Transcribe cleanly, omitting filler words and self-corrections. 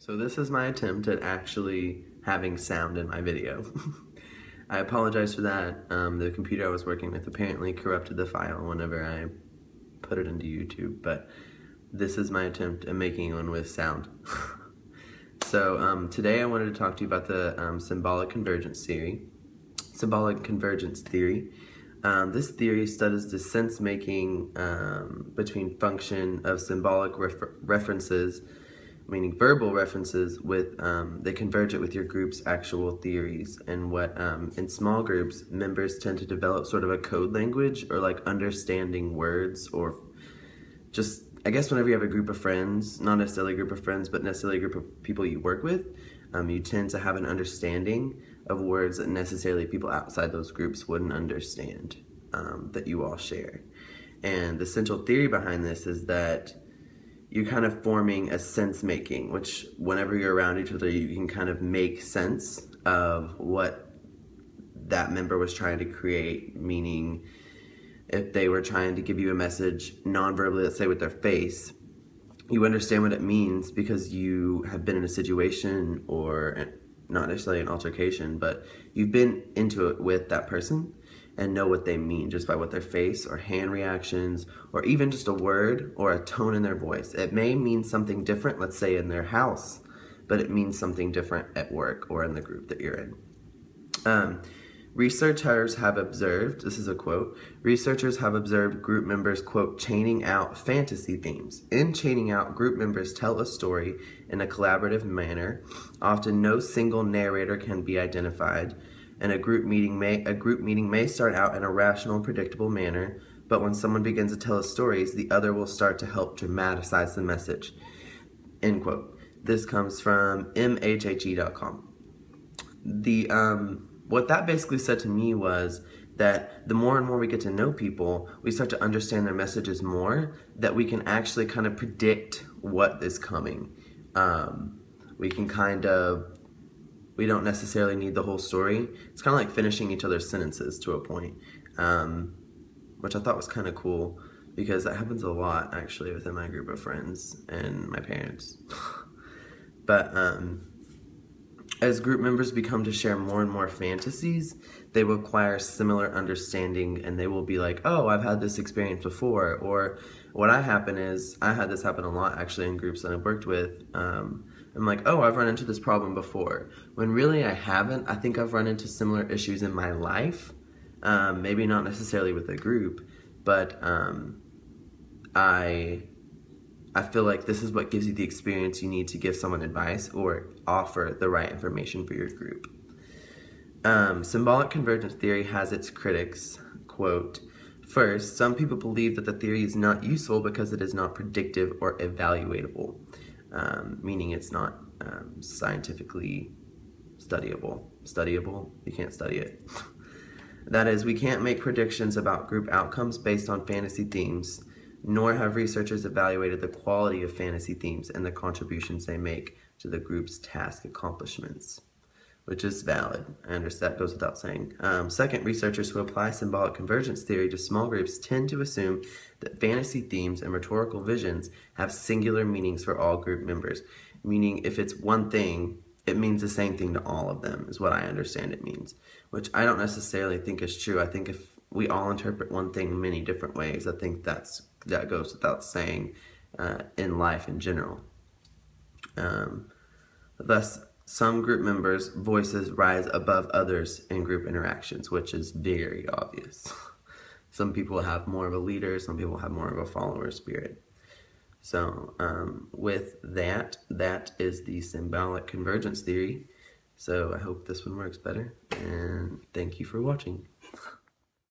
So this is my attempt at actually having sound in my video. I apologize for that. The computer I was working with apparently corrupted the file whenever I put it into YouTube, but this is my attempt at making one with sound. So today I wanted to talk to you about the symbolic convergence theory. Symbolic convergence theory. This theory studies the sense-making between function of symbolic references, meaning verbal references, with they converge it with your group's actual theories, and what in small groups members tend to develop sort of a code language, or like understanding words, or just, I guess, whenever you have a group of friends, not necessarily a group of friends, but necessarily a group of people you work with, you tend to have an understanding of words that necessarily people outside those groups wouldn't understand, that you all share. And the central theory behind this is that you're kind of forming a sense making, which whenever you're around each other, you can kind of make sense of what that member was trying to create. Meaning, if they were trying to give you a message non-verbally, let's say with their face, you understand what it means because you have been in a situation, or not necessarily an altercation, but you've been into it with that person and know what they mean just by what their face or hand reactions, or even just a word or a tone in their voice. It may mean something different, let's say in their house, but it means something different at work or in the group that you're in. Researchers have observed, this is a quote, researchers have observed group members, quote, chaining out fantasy themes. In chaining out, group members tell a story in a collaborative manner. Often no single narrator can be identified, and a group meeting may start out in a rational, predictable manner, but when someone begins to tell stories, the other will start to help dramatize the message. End quote. This comes from mhhe.com. What that basically said to me was that the more and more we get to know people, we start to understand their messages more, that we can actually kind of predict what is coming. We don't necessarily need the whole story. It's kind of like finishing each other's sentences to a point, which I thought was kind of cool, because that happens a lot actually within my group of friends and my parents. But as group members become to share more and more fantasies, they will acquire similar understanding, and they will be like, oh, I've had this experience before. Or what I had this happen a lot actually in groups that I've worked with. I'm like, oh, I've run into this problem before, when really I haven't. I think I've run into similar issues in my life, maybe not necessarily with a group, but I feel like this is what gives you the experience you need to give someone advice or offer the right information for your group. Symbolic convergence theory has its critics. Quote, first, some people believe that the theory is not useful because it is not predictive or evaluatable, meaning it's not scientifically studyable. You can't study it. That is, we can't make predictions about group outcomes based on fantasy themes, nor have researchers evaluated the quality of fantasy themes and the contributions they make to the group's task accomplishments, which is valid. I understand that goes without saying. Second, researchers who apply symbolic convergence theory to small groups tend to assume that fantasy themes and rhetorical visions have singular meanings for all group members, meaning if it's one thing, it means the same thing to all of them, is what I understand it means, which I don't necessarily think is true. I think if we all interpret one thing many different ways, I think that goes without saying in life in general. Thus, some group members' voices rise above others in group interactions, which is very obvious. Some people have more of a leader, some people have more of a follower spirit. So with that is the symbolic convergence theory. So I hope this one works better, and thank you for watching.